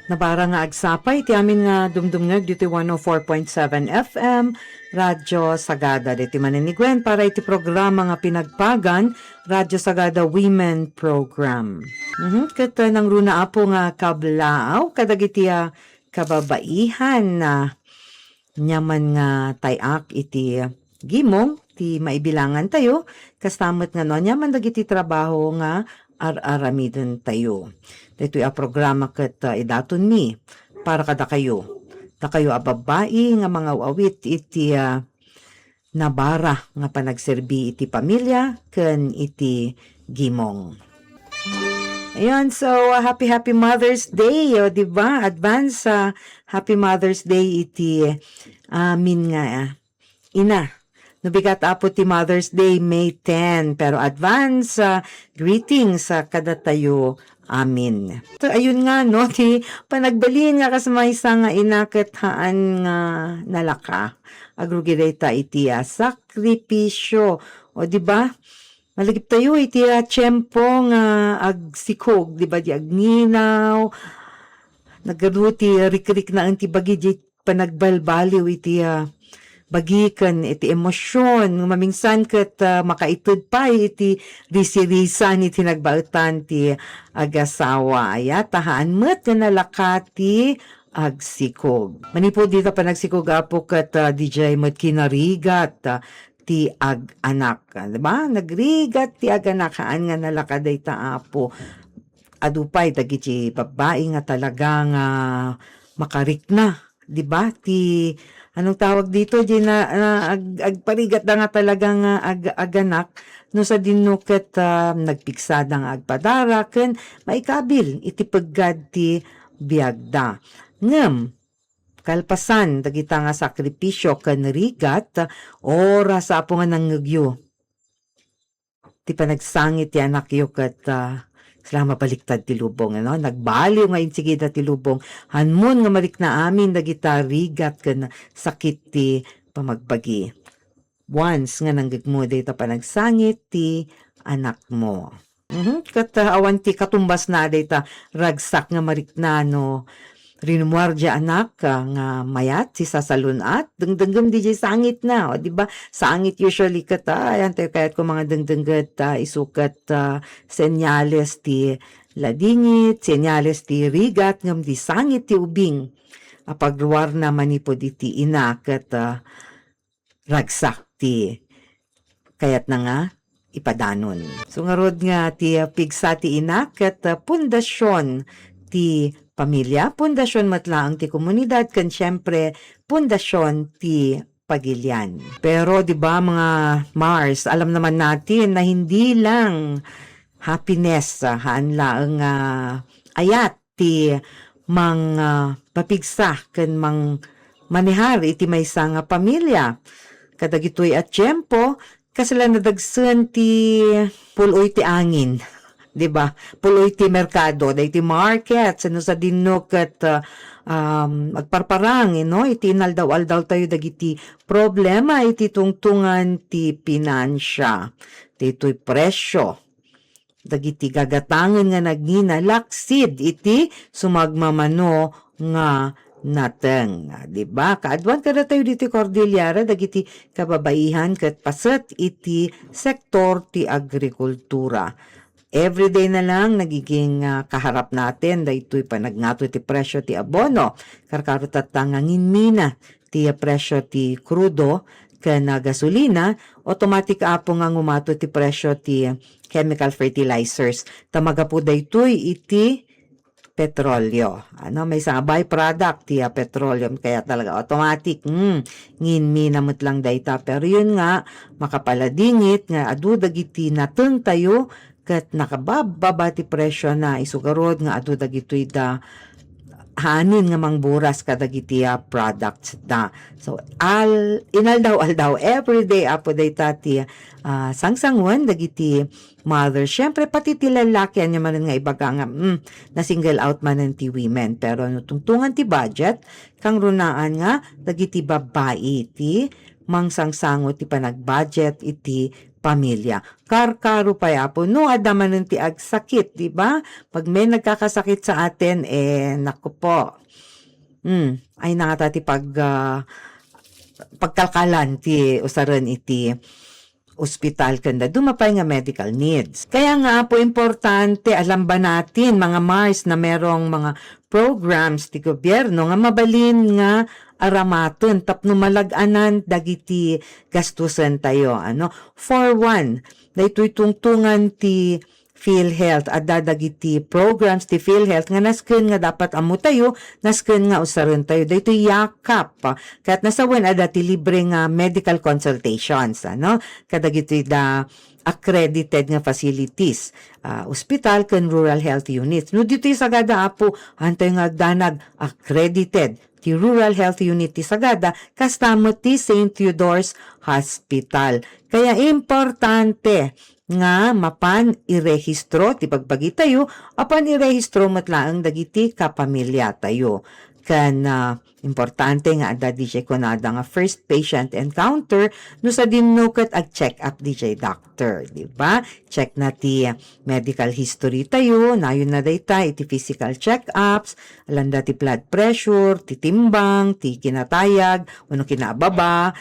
Nabara nga agsapay ti amin nga dumdumngeg diti 104.7 FM Radyo Sagada diti maninigwen para iti programa nga pinagpagan Radyo Sagada Women Program. Ket nang runa apo nga kablaaw kadagiti kababaihan na nyaman nga tayak iti gimong ti maibilangan tayo kastamot nga no nyaman dagiti trabaho nga ar-aramiden tayo. Dito'y programa ket idaton mi para kada kayo. Da kayo ababai nga mga awit iti nabara nga panagserbi iti pamilya ken iti gimong. Ayan, so happy Mother's Day, o diba? Advance Happy Mother's Day iti amin nga ina. Nabigat apo ti Mother's Day May 10, pero advance greetings sa kada tayo amin. So ayun nga no, ti panagbalin nga kasmaysa nga inaket haan nga nalaka. Agrugideta iti sakripisyo. O di ba? Malagip tayo iti tiyempo nga agsikog, di ba? Di agninaw. Nagaruti rik-rik na ang tibagi di panagbalbaliw iti bagikan iti emosyon mamingsan ket makaitud pa iti risi-risan iti nagbaetan ti agasawa aya tahaan met nga nalakati agsikog manipod dito pa nagsikog apo ket DJ met kinarigat ti ag-anak diba nagrigat ti ag-anak haan nga nalakaday ta apo adupay dagiti babae nga talagang makarik na diba ti anong tawag dito di na agparigat na nga talagang aganak no sa dinuket nagpiksada nga agpadara ken maikabil iti peggad ti biagda ngem kalpasan dagita nga sakripisyo ken rigat oras apo nga nanggegyo ti panagsangit ti anak yo ket sila mabaliktad ti lubong, ano? Nagbaliw nga insigida ti lubong. Hanmon nga malik na amin dagita rigat ken sakit ti pamagbagi. Once nga nanggigmo dito pa nagsangit ti anak mo. Kat awan ti katumbas na dita ragsak nga marikna no rinumuardya anak nga mayat si sasalunat dengdenggem di sangit na o di ba sangit usually kata ayan tayo kahit ko mga dengdengget isukat senyales ti ladingit senyales ti rigat ngam di sangit ti ubing apagruar na manipod iti ina ket ragsak ti kayat na nga ipadanon so ngarod nga ti pigsa ti ina ket pundasyon ti pamilya, pundasyon matlaang ti komunidad, kan syempre pundasyon ti pagilian. Pero di ba mga Mars, alam naman natin na hindi lang happiness, haan laang ayat ti mang papigsa kan mang manihar iti maysa nga pamilya. Kadagitoy at tiyempo, kasala nadagsan ti puloy ti angin. Diba? Puloy ti merkado, day ti market, ano sa dinok at agparparang, iti inaldaw-aldaw tayo dagiti problema, iti tungtungan ti pinansya, ito'y presyo, dagiti gagatangan nga nagninalaksid, iti sumagmamano nga nateng, diba? Kaadwan kada tayo diti Cordillera, dagiti kababaihan ket paset iti sektor ti agrikultura. Everyday na lang nagiging kaharap natin daytoy panagnato ti presyo ti abono karkarot at tangangin mina ti presyo ti krudo ken gasolina automatic apo nga ngumato ti presyo ti chemical fertilizers tamaga po daytoy iti petrolyo. May isang byproduct ti petroleum kaya talaga automatic nginmi namut lang dayta pero yun nga makapaladingit nga adu dagiti nateng tayo ket nakababa ti presyo na isugarod nga adu dagitoy da hanin nga mangburas kadagiti products da. So inaldaw-aldaw everyday apo dayta ti sangsangon dagiti mother. Syempre pati ti lalaki anya man nga ibaga nga na single out man ti women pero no tungtungan ti budget kang runaan nga dagiti babae ti mangsangsangot ti panag-budget iti pamilya. Karkaro pa yapo no adaman ti ag sakit, di ba? Pag may nagkakasakit sa atin, naku po. Ay nakatati pagkalkalan ti usaran iti ospital kanda dumapay nga medical needs. Kaya nga po importante alam ba natin mga Mars na merong mga programs ti gobyerno nga mabalin nga aramaton tapno malaganan dagiti gastusan tayo for one daytoy tungtungan ti PhilHealth at dadagiti programs ti PhilHealth nga nasken nga dapat amo tayo nasken nga usaron tayo dayto yakap kat nasawen adati libre nga medical consultations kadagiti da accredited nga facilities hospital ken rural health units no dito sagada apo antay nga danag accredited ti rural health unit ti sagada kastamot ti St. Theodore's Hospital kaya importante nga mapan irehistro ti pagbagi tayo apan irehistro matlaang dagiti kapamilya tayo kan importante nga adda DJ kunada nga first patient encounter no sa dinnuket ag check up DJ doctor di ba check na ti medical history tayo nayon na dayta iti physical check ups alanda ti blood pressure ti timbang ti kinatayag uno kinababa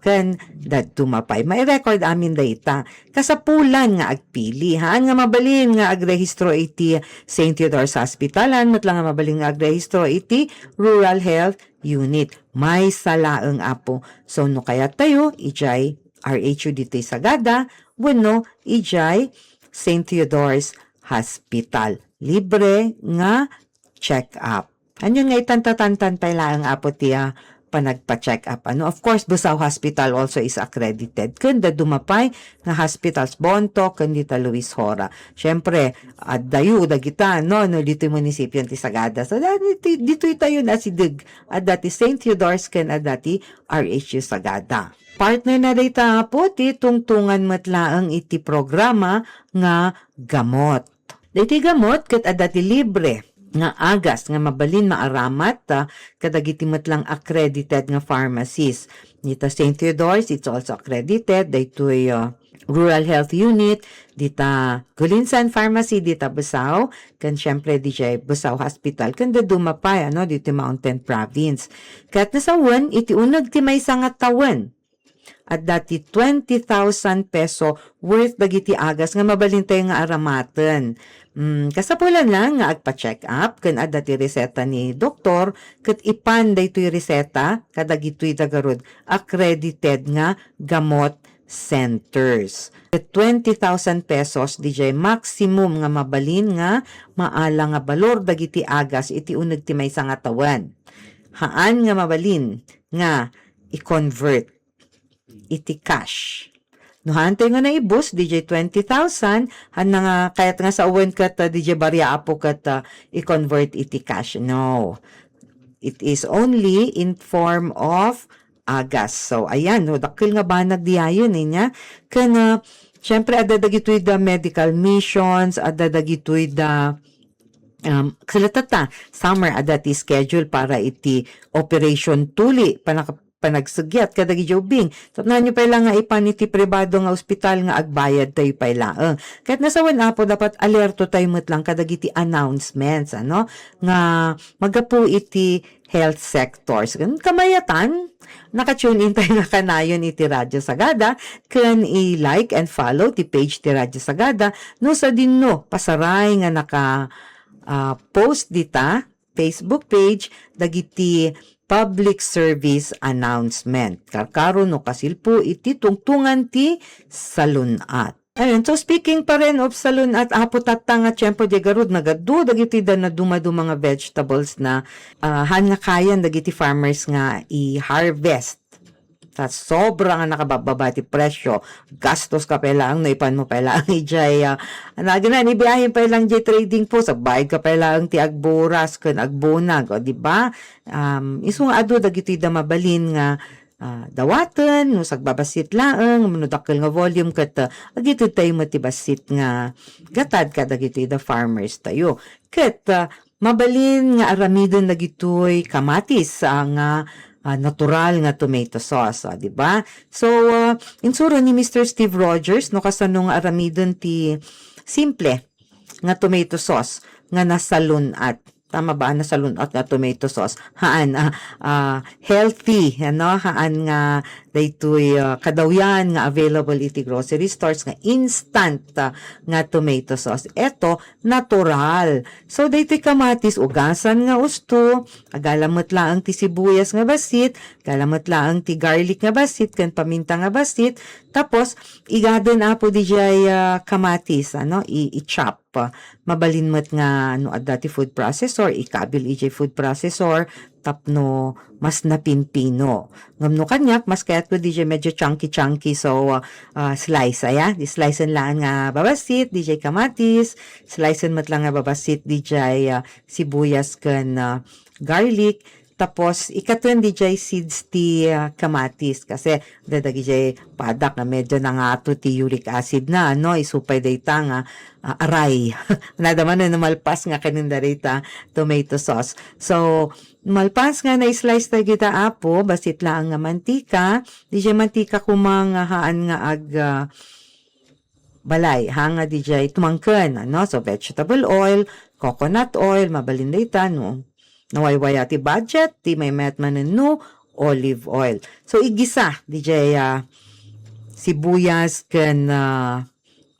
kan dadto mapay may record amin dayta kasapulan nga agpili haan nga mabalin nga agrehistro iti St. Theodore's Hospitalan matlang nga mabalin nga agrehistro iti rural health unit may salaeng apo so no kaya tayo ijay RHU dito sagada wenno ijay St. Theodore's Hospital libre nga check up anyo nga itantatantan pa lang apo tiya panagpa-check up. Of course, Busaw Hospital also is accredited. Kanda dumapay nga hospitals Bonto, kandita Luis Hora. Siyempre, dayo, dagita, no, dito yung munisipyo ti Sagada. So, dito tayo na si Dig. Dati St. Theodore's ken dati RHU Sagada. Partner na dita po, ti tungtungan matlaang iti programa nga gamot. Diti gamot, ket dati libre nga agas nga mabalin maaramat kadagiti matlang accredited nga pharmacies. Dita St. Theodore's it's also accredited daytoy rural health unit dita Gulinsan Pharmacy dita Busaw kan syempre DJ Busaw Hospital kan dumapay dito Mountain Province. Kat nasawan iti unag ti maysa nga tawen at dati 20,000 peso worth dagiti agas nga mabalin tayo nga aramaten. Kasapulan lang nga agpa-check up kan dati reseta ni doktor ket ipan daytoy reseta kadagitoy dagarod accredited nga gamot centers. 20,000 pesos DJ maximum nga mabalin nga maala nga balor dagiti agas iti uneg ti maysa nga tawen. Haan nga mabalin nga i-convert iti cash. No hantay nga na ibus DJ 20,000 nga kayat nga sa uwan kat DJ barya apo kat i-convert iti cash. No. It is only in form of agas. So ayan dakil nga banag diayon niya kana syempre adadagitoy da medical missions adadagitoy da kalatata summer adati schedule para iti operation tuli panagsugyat kadagi jobing. So nyo pa lang nga ipan iti pribado nga ospital nga agbayad tayo pa lang. Kahit nasawan apo dapat alerto tayo lang kadagiti announcements nga magapu iti health sectors. Kamayatan naka-tune in tayo nga kanayon iti Radyo Sagada kan i-like and follow ti page ti Radyo Sagada no sa dinno pasaray nga naka post dita Facebook page dagiti public service announcement. Karkaro no kasilpo iti tungtungan ti salunat. Ayun, so speaking pa rin of salunat, apo tatanga tiyempo di garud nagadu dagiti da na dumadu mga vegetables na han nga kayan dagiti farmers nga i-harvest. Sa sobra nga nakabababa ti presyo, gastos ka pala ang naipan mo pala ang ijay naganan ibiyahin pa lang jay trading po sa bayad ka pala ang ti agboras kun agbonag o di ba isu nga adu dagiti da mabalin nga dawaten no sagbabasit laeng manudakkel nga volume ket agito tayo matibasit nga gatad ka dagiti da farmers tayo ket mabalin nga aramidon dagitoy kamatis nga natural nga tomato sauce, di ba? So, insuro ni Mr. Steve Rogers, no, kasanong aramidon ti simple nga tomato sauce nga nasalun at tama ba nasalun at nga tomato sauce haan healthy ano haan nga daytoy kadawyan nga available iti grocery stores nga instant nga tomato sauce eto natural so daytoy kamatis ugasan nga usto agalamot laang ti sibuyas nga basit galamot laang ti garlic nga basit ken paminta nga basit tapos igadon apo dijay kamatis ano i-chop mabalin met nga no adda ti food processor ikabil ijay food processor tapno mas napinpino ngamno kanyak mas kayat ko DJ medyo chunky so slice di slice lang nga babasit DJ kamatis slice mat lang nga babasit DJ sibuyas ken garlic tapos ikatun DJ seeds ti kamatis kasi dadag DJ padak na medyo nangato ti uric acid na no isupay dayta nga aray nadaman na malpas nga kaninda dayta tomato sauce so malpas nga na slice tayo kita apo basit lang nga mantika DJ mantika kumang haan nga balay hanga DJ tumangken ano so vegetable oil coconut oil mabalin dayta no nawaywaya ti budget, ti may metman no olive oil. So, igisa, DJ, sibuyas ken,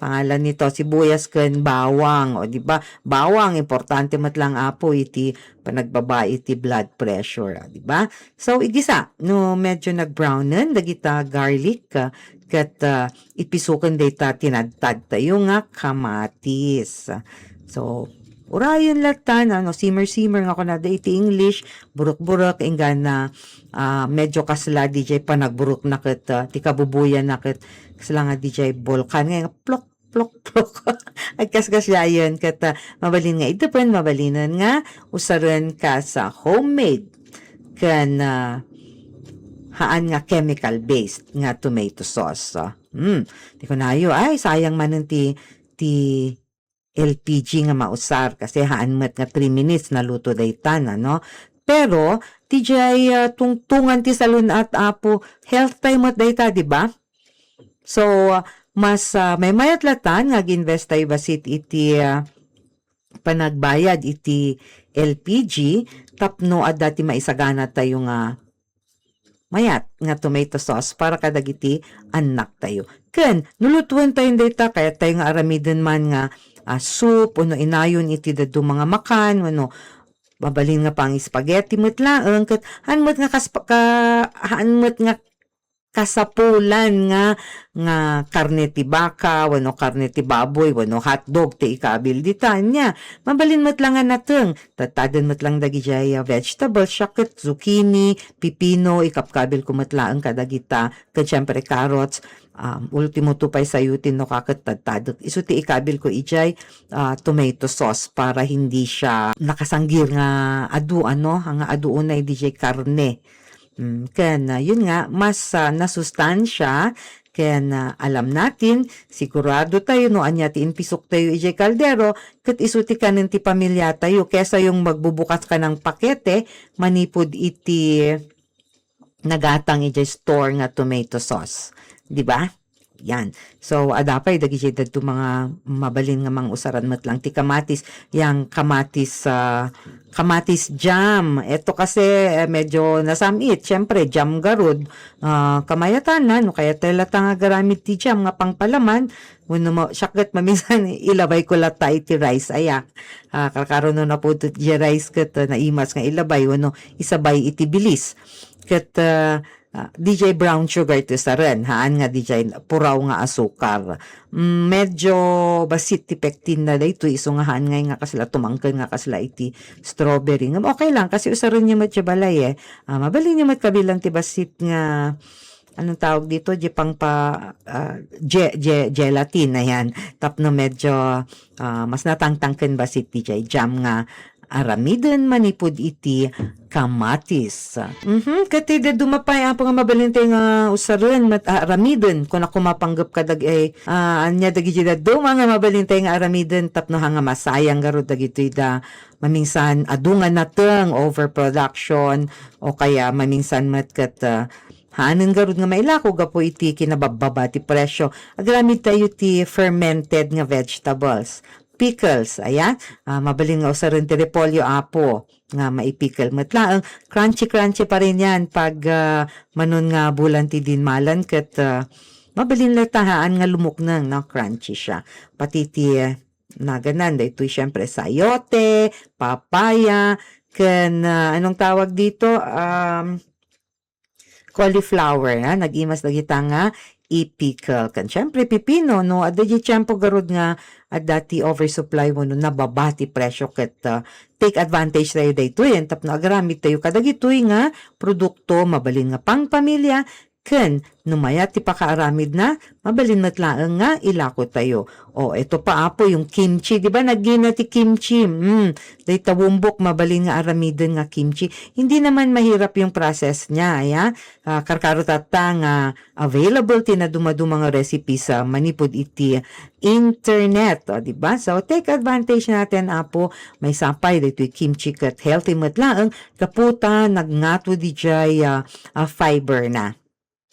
pangalan nito, sibuyas ken bawang, o di ba bawang, importante mat lang apo, iti panagbaba, iti blood pressure, di ba so, igisa, no medyo nag-brownen, dagita garlic, kat ipisukan data tinadtad tayo nga kamatis. So, urayon latan, simmer nga ko na iti English, buruk-buruk, inggan na medyo kasla DJ pa nagburuk na kat, ti kabubuyan na kat, kasla nga DJ volcan, nga plok, ay kaskas yayon, kat mabalin nga ito mabalinan nga, usaran ka sa homemade, kan haan nga chemical-based nga tomato sauce. Di ko na ay sayang man ti LPG nga mausar kasi haan met nga 3 minutes na luto daytan ano pero TJ tungtungan ti salun at apo health time at dayta di ba so mas may mayat latan nga ginvest tayo basit iti panagbayad iti LPG tapno adda ti maisagana tayo nga mayat nga tomato sauce para kadagiti anak tayo ken nulutuan tayo dayta kaya tayo nga aramiden man nga soup, inayon iti dadu mga makan, babalin nga pang spaghetti met laeng, kat hanmet nga hanmet nga kasapulan nga karne ti baka, karne ti baboy, hotdog ti ikabil ditanya. Mabalin met lang nga nateng, tataden met lang dagi jaya vegetable, shaket, zucchini, pipino, ikapkabil ko met laeng kadagita, kat syempre carrots, ultimo tupay sayutin no kakatadtadot. Isu ti ikabil ko ijay tomato sauce para hindi siya nakasanggir nga adu nga aduon na DJ karne. Kaya yun nga mas nasustansya kaya alam natin sigurado tayo no anya ti inpisok tayo ijay kaldero kat isuti ka ti pamilya tayo kesa yung magbubukas ka ng pakete manipod iti nagatang ijay store nga tomato sauce. Di ba? Yan. So, adapay, dagijay dadto mga mabalin nga mang usaran mat lang. Ti kamatis, yang kamatis jam. Ito kasi medyo nasamit. Siyempre, jam garud. Kamayatan na, no? Kaya talata nga garamit ti jam nga pangpalaman. Wano mo, syakgat maminsan, ilabay ko lata iti rice. Ayak. Kakaroon na po iti rice kat naimas nga ilabay. Wano, isabay iti bilis. Kat, DJ brown sugar ito sa rin, haan nga DJ puraw nga asukar. Medyo basit ti pektin na dito, iso nga haan nga kasila tumangkal nga kasila iti strawberry. Okay lang, kasi usarin niya mat balay mabali niya mat kabilang ti basit nga anong tawag dito, pang gelatin na yan. Tapno medyo mas natangtangken basit DJ jam nga aramiden manipod iti kamatis. Katida dumapay apo nga mabalintay nga usaran aramiden kung ako mapanggap kadag anya dagi jida duma nga mabalintay nga aramiden tapno nga masayang garud dagitoy da mamingsan adungan nateng overproduction o kaya mamingsan matkat hanin garud nga mailako gapo iti kinabababa ti presyo. Agramid tayo ti fermented nga vegetables. Pickles, ayan. Mabaling nga usarin ti repolyo apo nga maipickle. Matlaang crunchy pa rin yan pag manon nga bulan ti dinmalan kat mabalin latahaan nga lumuknang na crunchy siya. Pati ti naganan, ito'y syempre sayote, papaya, kan anong tawag dito? Cauliflower, nag-imas dagita nga i-pickle kan. Siyempre, pipino, no? Adagi tiyempo garud nga at dati oversupply mo no, nababati presyo ket take advantage tayo dayto yan. Tapno agramit tayo kadagitoy nga produkto, mabalin nga pang pamilya, ken numaya ti pakaaramid na mabalin matlaang nga ilako tayo. O ito pa apo yung kimchi, di ba naggina ti kimchi? Day tabumbok mabalin nga aramiden nga kimchi. Hindi naman mahirap yung process niya, ya. Karkaro tata nga available ti na dumaduma nga recipe sa manipod iti internet, o di ba? So take advantage natin apo, may sapay dito kimchi ket healthy matlaang kaputa nagngato di jay fiber na.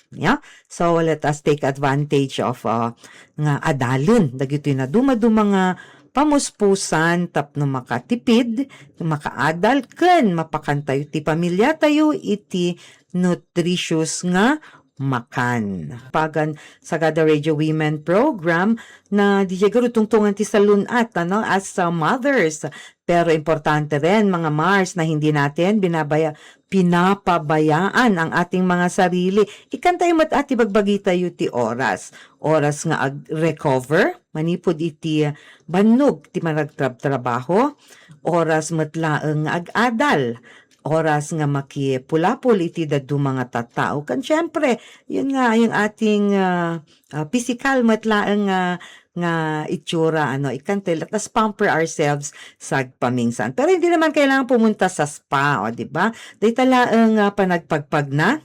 Yeah? So let us take advantage of nga adalon dagitoy na dumaduma nga pamuspusan tapno makatipid, makaadal ken mapakantayo ti pamilya tayo iti nutritious nga makan. Pagan Sagada Radio Women Program na di siguro tungtungan ti salunat as mothers. Pero importante rin mga Mars na hindi natin pinapabayaan ang ating mga sarili. Ikantay mat ati bagbagi tayo ti oras. Oras nga recover, manipod iti banog ti maragtrabaho. Oras matlaeng ag-adal. Oras nga makipulapol iti dadu mga tattao. Kan syempre, yun nga yung ating physical matlaeng nga itsura, ikante, let us pamper ourselves sa pamingsan. Pero hindi naman kailangan pumunta sa spa, di ba? Day talaang panagpagpag na.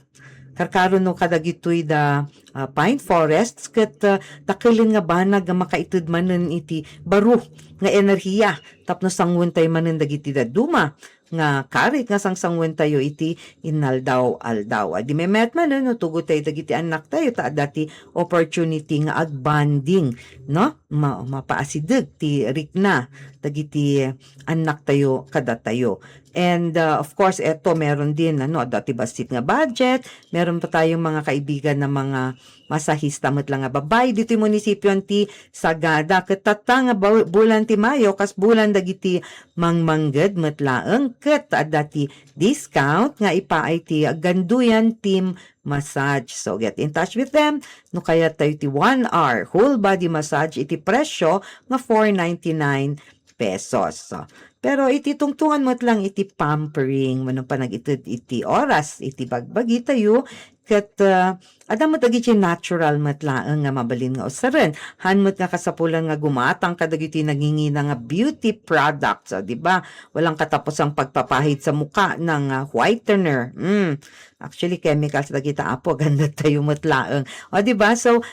Karkaron no kadagitoy da pine forests ket takilin nga banag nga makaitud manen iti baro nga enerhiya tapno sangwen tayo manen dagiti da duma nga karit nga sangsangwen tayo iti inaldaw-aldaw. Di memet man no tugo tayo dagiti anak tayo ta dati opportunity nga agbanding no mapaasideg ti rikna dagiti anak tayo kada tayo. And of course eto meron din dati basit nga budget, meron pa tayong mga kaibigan na mga masahista met lang nga babay dito yung munisipyo ti Sagada ket nga bulan ti Mayo kas bulan dagiti mangmangged met laeng ket dati discount nga ipaay ti Ganduyan Team Massage. So get in touch with them no kaya tayo ti 1 hour whole body massage iti presyo nga 499 pesos. So, pero iti tungtungan mo't lang iti pampering manong panagitid iti oras iti bagbagi tayo ket adam mo dagiti natural matlaeng nga mabalin nga usaren hanmot nga kasapulan nga gumatang kadagiti nagingina nga beauty products, di ba? Walang katapusang pagpapahid sa muka ng whitener. Actually chemicals dagita apo ganda tayo matlaeng. O di ba? So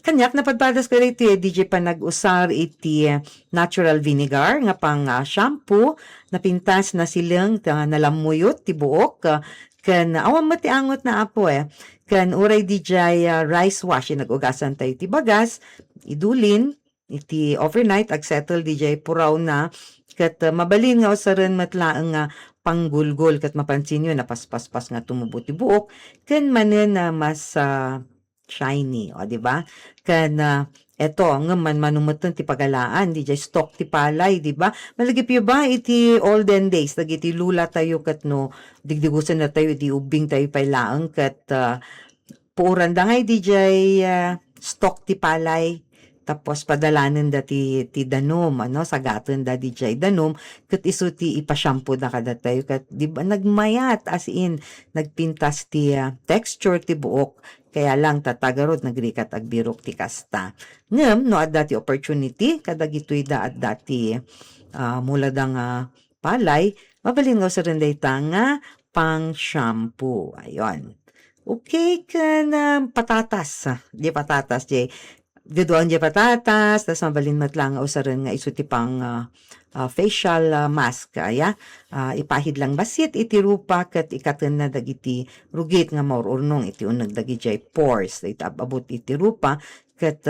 kanyak napadpadas ko iti DJ pa nag-usar iti natural vinegar nga pang shampoo napintas na silang nalamuyot ti buok kan awan mo ti angot na apo kan uray DJ rice wash nag-ugasan tayo ti bagas idulin iti overnight agsettle DJ puraw na kat mabalin nga usaran matlaeng nga panggulgol kat mapansin nyo napaspaspas nga tumubo ti buok kan manen na mas shiny, o di ba? Kan eto nga manumutan ti pagalaan, di jay stock ti palay, di ba? Malagip yu ba iti olden days, dagiti lula tayo kat no, digdigusan na tayo, iti ubing tayo pailaang kat puuran da ngay di jay stock ti palay, tapos padalanan da ti danom, sagatan da di jay danom, kat iso ti ipashampoo na kada tayo, kat di ba nagmayat as in, nagpintas ti texture ti buok, kaya lang tatagarod nagrikat ag birok ti kasta. Ngem no adda ti opportunity kadagitoy da adda ti mula da nga palay, mabalin nga sa rin dayta nga pang shampoo. Ayon. Okay ka na patatas. Di patatas, di. Diduan di patatas, tas mabalin matlang nga usaran nga iso ti pang facial mask. Kaya, ipahid lang basit, iti rupa, kat ikatan na dagiti rugit nga maururnong, iti unag dagi jay pores. Iti abot iti rupa, kat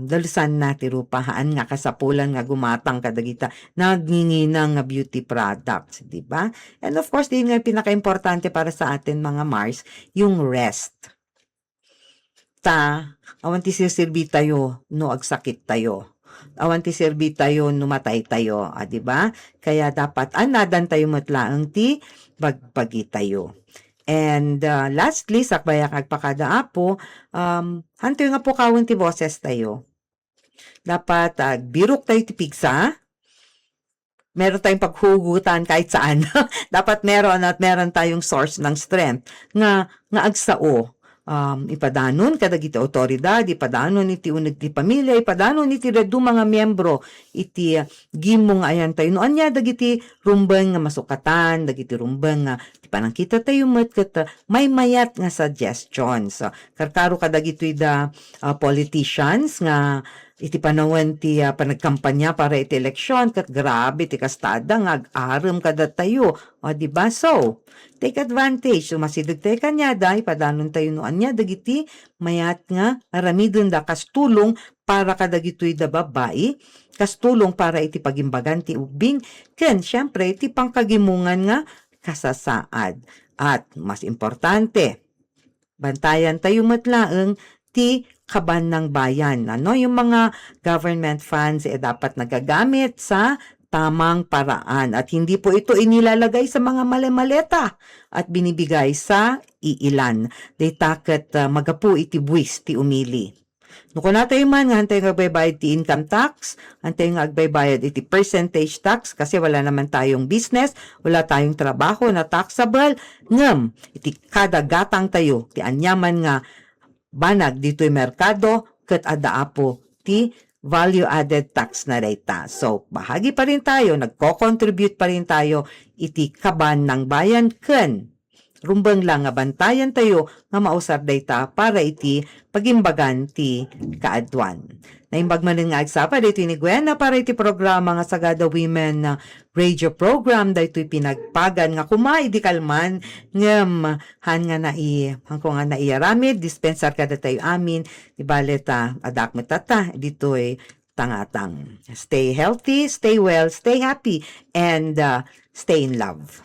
dalusan na ti rupa, haan nga kasapulan nga gumatang kadagita, nagninginang nga beauty products, di ba? And of course, din nga pinaka-importante para sa atin mga Mars, yung rest. Awan ti sirbi tayo, no agsakit tayo. Awan ti sirbi tayo, numatay tayo, di ba? Kaya dapat anadan tayo matlaang ti bagpagi tayo. And lastly, sakbaya kagpakada apo, hanto nga po kawin ti boses tayo. Dapat birok tayo ti pigsa, meron tayong paghugutan kahit saan. Dapat meron at meron tayong source ng strength nga agsao. Ipadanon kadagiti otoridad, ipadanon iti uneg ti pamilya, ipadanon iti redu mga miyembro iti gimong ayan tayo. No anya dagiti rumbeng nga masukatan, dagiti rumbeng nga ti panangkita tayo met ket may mayat nga suggestions. Karkaro kadagitoy da politicians nga iti panawin ti panagkampanya para iti eleksyon kat grabe ti kastada nga ag-aram kada tayo. O diba? So, take advantage. So, masidag tayo kanya da, ipadanon tayo noan niya, dagiti mayat nga aramidon da kastulong para kadagitoy da babae, kastulong para iti pagimbagan ti ubing, ken syempre iti pangkagimungan nga kasasaad. At mas importante, bantayan tayo matlaeng ti kaban ng bayan. Yung mga government funds dapat nagagamit sa tamang paraan at hindi po ito inilalagay sa mga malemaleta at binibigay sa iilan. Daytaket magapu iti buwis ti umili. Kung natay man nga hantay nga agbaybayad ti income tax, hantay nga agbaybayad iti percentage tax kasi wala naman tayong business, wala tayong trabaho na taxable, ngem iti kada gatang tayo ti anyaman nga banag dito'y merkado ket adda apo ti value-added tax na reta. So, bahagi pa rin tayo, nagko-contribute pa rin tayo iti kaban ng bayan ken rumbang lang nga bantayan tayo nga mausar dayta para iti pagimbagan ti kaadwan. Naimbag man nga agsapa dito ni Gwen na para iti programa nga Sagada Women radio program daytoy pinagpagan nga kumay di kalman ngem han nga hangko nga naiaramid dispensar kada tayo amin ibaleta adak metata ditoy tangatang. Stay healthy, stay well, stay happy, and stay in love.